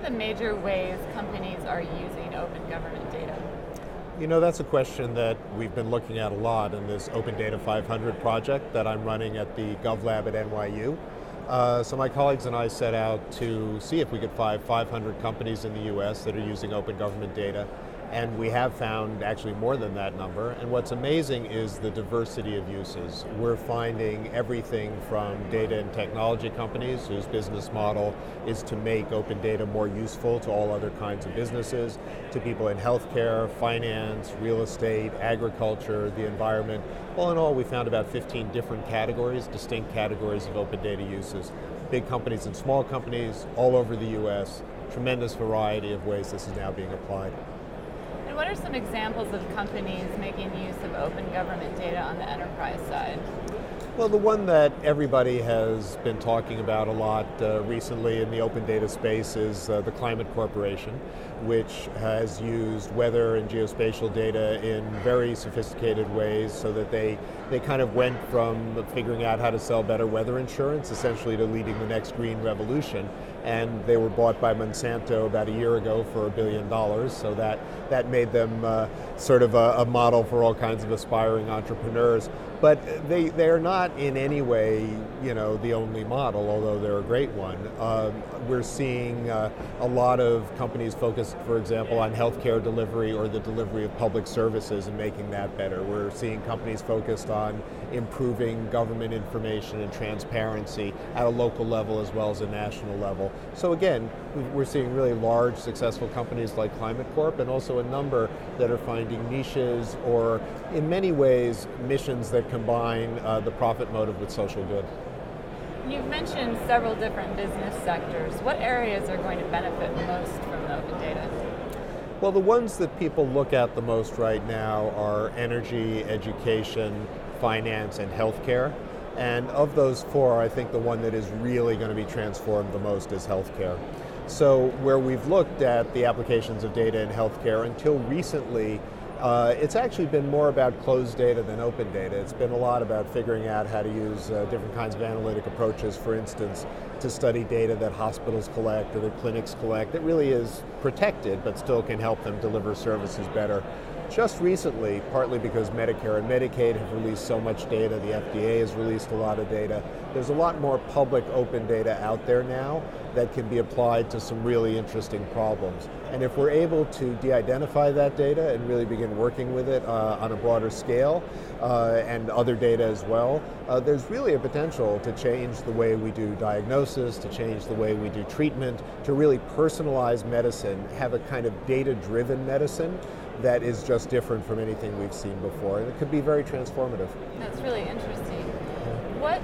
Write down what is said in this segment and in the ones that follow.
the major ways companies are using open government data? You know, that's a question that we've been looking at a lot in this Open Data 500 project that I'm running at the GovLab at NYU. So my colleagues and I set out to see if we could find 500 companies in the US that are using open government data, and we have found actually more than that number. And what's amazing is the diversity of uses. We're finding everything from data and technology companies whose business model is to make open data more useful to all other kinds of businesses, to people in healthcare, finance, real estate, agriculture, the environment. All in all, we found about 15 different categories, distinct categories of open data uses. Big companies and small companies all over the US, tremendous variety of ways this is now being applied. And what are some examples of companies making use of open government data on the enterprise side? Well, the one that everybody has been talking about a lot recently in the open data space is the Climate Corporation, which has used weather and geospatial data in very sophisticated ways so that they kind of went from figuring out how to sell better weather insurance essentially to leading the next green revolution. And they were bought by Monsanto about a year ago for $1 billion, so that made them sort of a model for all kinds of aspiring entrepreneurs. But they are not in any way, you know, the only model, although they're a great one. We're seeing a lot of companies focused, for example, on healthcare delivery or the delivery of public services and making that better. We're seeing companies focused on improving government information and transparency at a local level as well as a national level. So again, we're seeing really large, successful companies like Climate Corp, and also a number that are finding niches or, in many ways, missions that combine the profit motive with social good. You've mentioned several different business sectors. What areas are going to benefit most from the open data? Well, the ones that people look at the most right now are energy, education, finance, and healthcare. And of those four, I think the one that is really going to be transformed the most is healthcare. So where we've looked at the applications of data in healthcare until recently, it's actually been more about closed data than open data. It's been a lot about figuring out how to use different kinds of analytic approaches, for instance, to study data that hospitals collect or that clinics collect that really is protected but still can help them deliver services better. Just recently, partly because Medicare and Medicaid have released so much data, the FDA has released a lot of data, there's a lot more public open data out there now that can be applied to some really interesting problems. And if we're able to de-identify that data and really begin working with it on a broader scale, and other data as well, there's really a potential to change the way we do diagnosis, to change the way we do treatment, to really personalize medicine, have a kind of data-driven medicine that is just different from anything we've seen before. And it could be very transformative. That's really interesting. What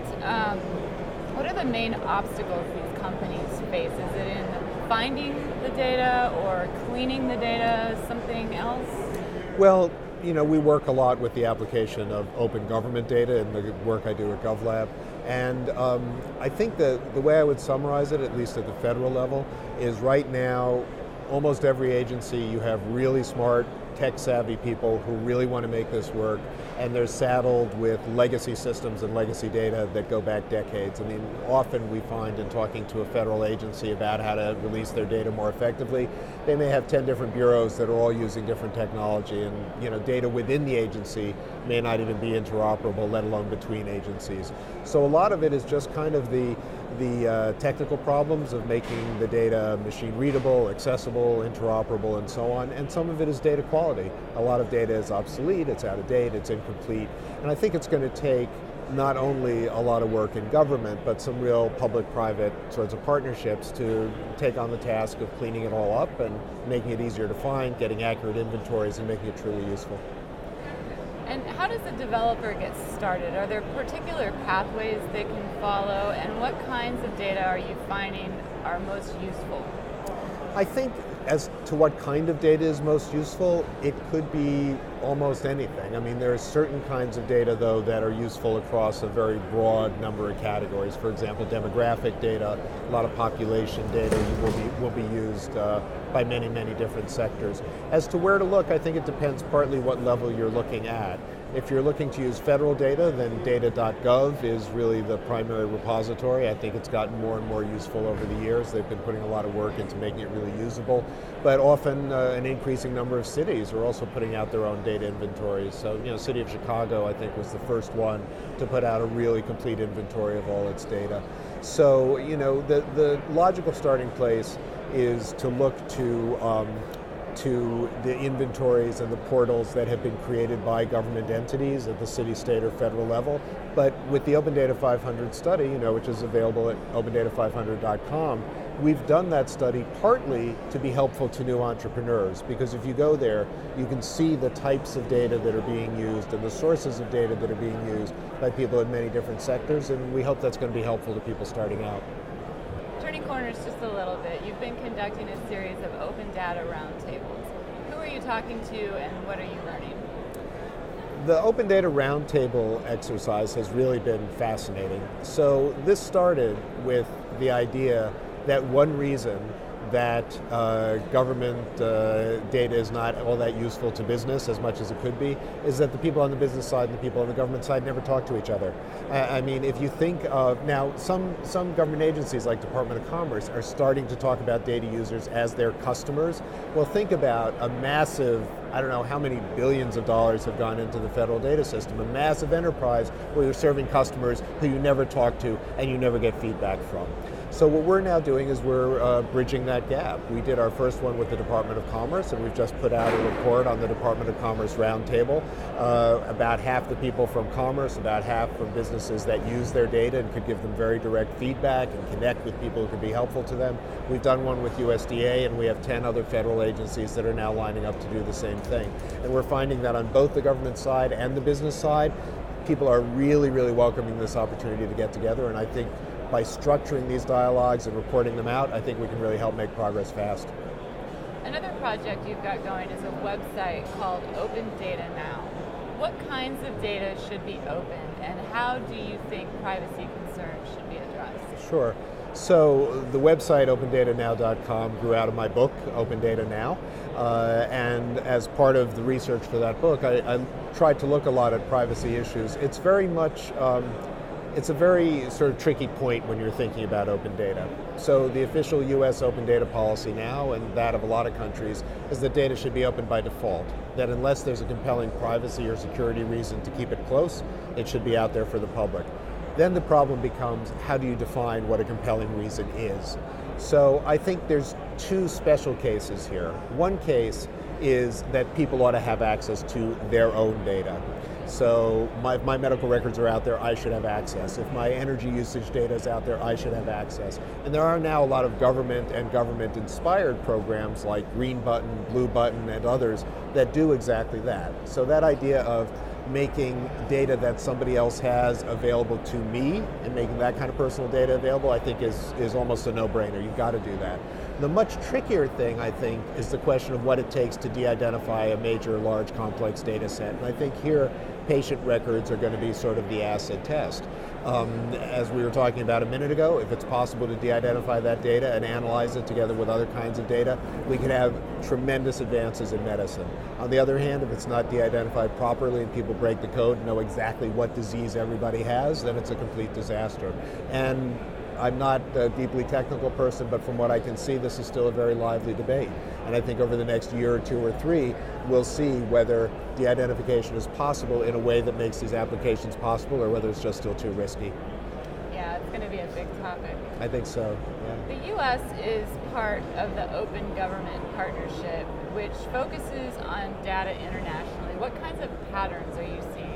are the main obstacles these companies face? Is it in finding the data or cleaning the data, something else? Well, you know, we work a lot with the application of open government data in the work I do at GovLab. And I think the way I would summarize it, at least at the federal level, is right now, almost every agency, you have really smart, tech-savvy people who really want to make this work, and they're saddled with legacy systems and legacy data that go back decades. I mean, often we find in talking to a federal agency about how to release their data more effectively, they may have 10 different bureaus that are all using different technology, and you know, data within the agency may not even be interoperable, let alone between agencies. So a lot of it is just kind of the technical problems of making the data machine readable, accessible, interoperable, and so on. And some of it is data quality. A lot of data is obsolete, it's out of date, it's incomplete. And I think it's going to take not only a lot of work in government, but some real public-private sorts of partnerships to take on the task of cleaning it all up and making it easier to find, getting accurate inventories, and making it truly useful. And how does a developer get started? Are there particular pathways they can follow, and what kinds of data are you finding are most useful? I think as to what kind of data is most useful, it could be almost anything. I mean, there are certain kinds of data, though, that are useful across a very broad number of categories. For example, demographic data, a lot of population data will be used by many, many different sectors. As to where to look, I think it depends partly what level you're looking at. If you're looking to use federal data, then data.gov is really the primary repository. I think it's gotten more and more useful over the years. They've been putting a lot of work into making it really usable, but often an increasing number of cities are also putting out their own data inventories. So, City of Chicago, I think, was the first one to put out a really complete inventory of all its data. So, the logical starting place is to look to the inventories and the portals that have been created by government entities at the city, state, or federal level. But with the Open Data 500 study, which is available at opendata500.com, we've done that study partly to be helpful to new entrepreneurs, because if you go there, you can see the types of data that are being used and the sources of data that are being used by people in many different sectors, and we hope that's going to be helpful to people starting out. Turning corners just a little bit, you've been conducting a series of open data roundtables. Who are you talking to and what are you learning? The Open Data Roundtable exercise has really been fascinating. So this started with the idea that one reason that government data is not all that useful to business as much as it could be is that the people on the business side and the people on the government side never talk to each other. I mean, if you think of, now some government agencies like Department of Commerce are starting to talk about data users as their customers. Well, think about a massive, I don't know how many billions of dollars have gone into the federal data system, a massive enterprise where you're serving customers who you never talk to and you never get feedback from. So what we're now doing is we're bridging that gap. We did our first one with the Department of Commerce, and we've just put out a report on the Department of Commerce Roundtable. About half the people from Commerce, about half from businesses that use their data and could give them very direct feedback and connect with people who could be helpful to them. We've done one with USDA, and we have 10 other federal agencies that are now lining up to do the same thing. And we're finding that on both the government side and the business side, people are really, really welcoming this opportunity to get together, and I think by structuring these dialogues and reporting them out, I think we can really help make progress fast. Another project you've got going is a website called Open Data Now. What kinds of data should be open, and how do you think privacy concerns should be addressed? Sure. So the website opendata.now.com grew out of my book, Open Data Now, and as part of the research for that book, I tried to look a lot at privacy issues. It's very much it's a very sort of tricky point when you're thinking about open data. So the official US open data policy now, and that of a lot of countries, is that data should be open by default. That unless there's a compelling privacy or security reason to keep it close, it should be out there for the public. Then the problem becomes, how do you define what a compelling reason is? So I think there's two special cases here. One case is that people ought to have access to their own data. So if my medical records are out there, I should have access. If my energy usage data is out there, I should have access. And there are now a lot of government and government-inspired programs like Green Button, Blue Button, and others that do exactly that. So that idea of making data that somebody else has available to me and making that kind of personal data available, I think is almost a no-brainer. You've got to do that. The much trickier thing, I think, is the question of what it takes to de-identify a major, large, complex data set. And I think here, patient records are going to be sort of the acid test. As we were talking about a minute ago, if it's possible to de-identify that data and analyze it together with other kinds of data, we could have tremendous advances in medicine. On the other hand, if it's not de-identified properly and people break the code and know exactly what disease everybody has, then it's a complete disaster. And I'm not a deeply technical person, but from what I can see, this is still a very lively debate. And I think over the next year or two or three, we'll see whether de-identification is possible in a way that makes these applications possible, or whether it's just still too risky. Yeah, it's going to be a big topic. I think so, yeah. The U.S. is part of the Open Government Partnership, which focuses on data internationally. What kinds of patterns are you seeing?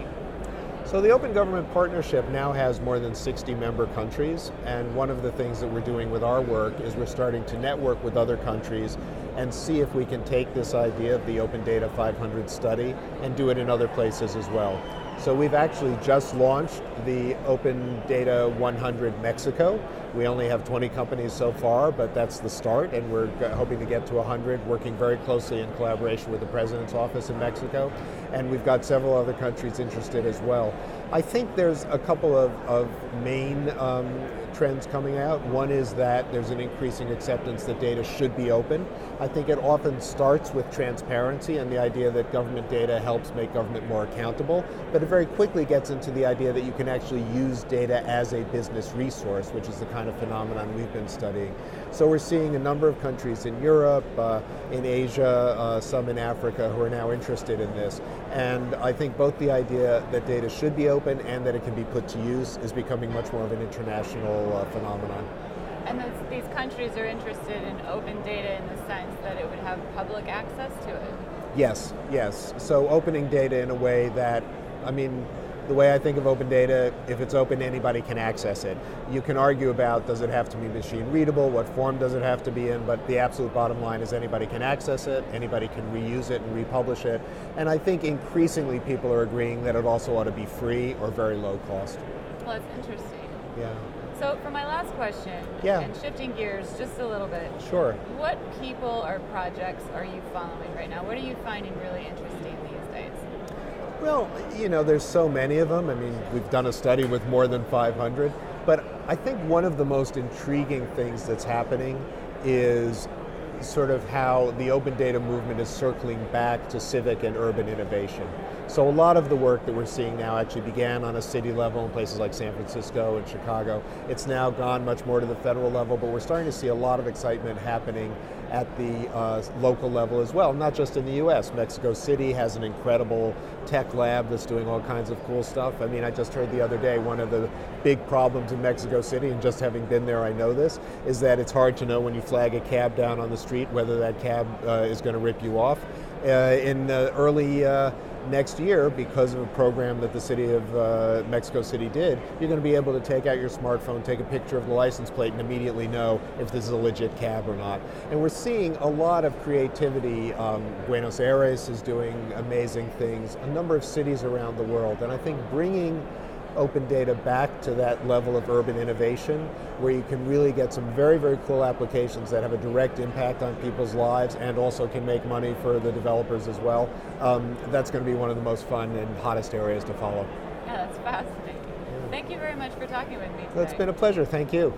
So the Open Government Partnership now has more than 60 member countries, and one of the things that we're doing with our work is we're starting to network with other countries and see if we can take this idea of the Open Data 500 study and do it in other places as well. So we've actually just launched the Open Data 100 Mexico. We only have 20 companies so far, but that's the start, and we're hoping to get to 100, working very closely in collaboration with the President's office in Mexico. And we've got several other countries interested as well. I think there's a couple of main trends coming out. One is that there's an increasing acceptance that data should be open. I think it often starts with transparency and the idea that government data helps make government more accountable, but it very quickly gets into the idea that you can actually use data as a business resource, which is the kind of phenomenon we've been studying. So we're seeing a number of countries in Europe, in Asia, some in Africa who are now interested in this. And I think both the idea that data should be open and that it can be put to use is becoming much more of an international phenomenon. And these countries are interested in open data in the sense that it would have public access to it? Yes, yes. So opening data in a way that, the way I think of open data, if it's open, anybody can access it. You can argue about, does it have to be machine readable, what form does it have to be in, but the absolute bottom line is anybody can access it, anybody can reuse it and republish it, and I think increasingly people are agreeing that it also ought to be free or very low cost. Well, that's interesting. Yeah. So for my last question, and shifting gears just a little bit, sure. What people or projects are you following right now? What are you finding really interesting these days? Well, there's so many of them. We've done a study with more than 500, but I think one of the most intriguing things that's happening is sort of how the open data movement is circling back to civic and urban innovation. So a lot of the work that we're seeing now actually began on a city level in places like San Francisco and Chicago. It's now gone much more to the federal level, but we're starting to see a lot of excitement happening at the local level as well, not just in the US. Mexico City has an incredible tech lab that's doing all kinds of cool stuff. I just heard the other day one of the big problems in Mexico City, and just having been there I know this, is that it's hard to know when you flag a cab down on the street whether that cab is going to rip you off. In early next year, because of a program that the city of Mexico City did, you're going to be able to take out your smartphone, take a picture of the license plate, and immediately know if this is a legit cab or not. And we're seeing a lot of creativity. Buenos Aires is doing amazing things, a number of cities around the world, and I think bringing open data back to that level of urban innovation where you can really get some very, very cool applications that have a direct impact on people's lives and also can make money for the developers as well. That's going to be one of the most fun and hottest areas to follow. Yeah, that's fascinating. Thank you very much for talking with me today. Well, it's been a pleasure. Thank you.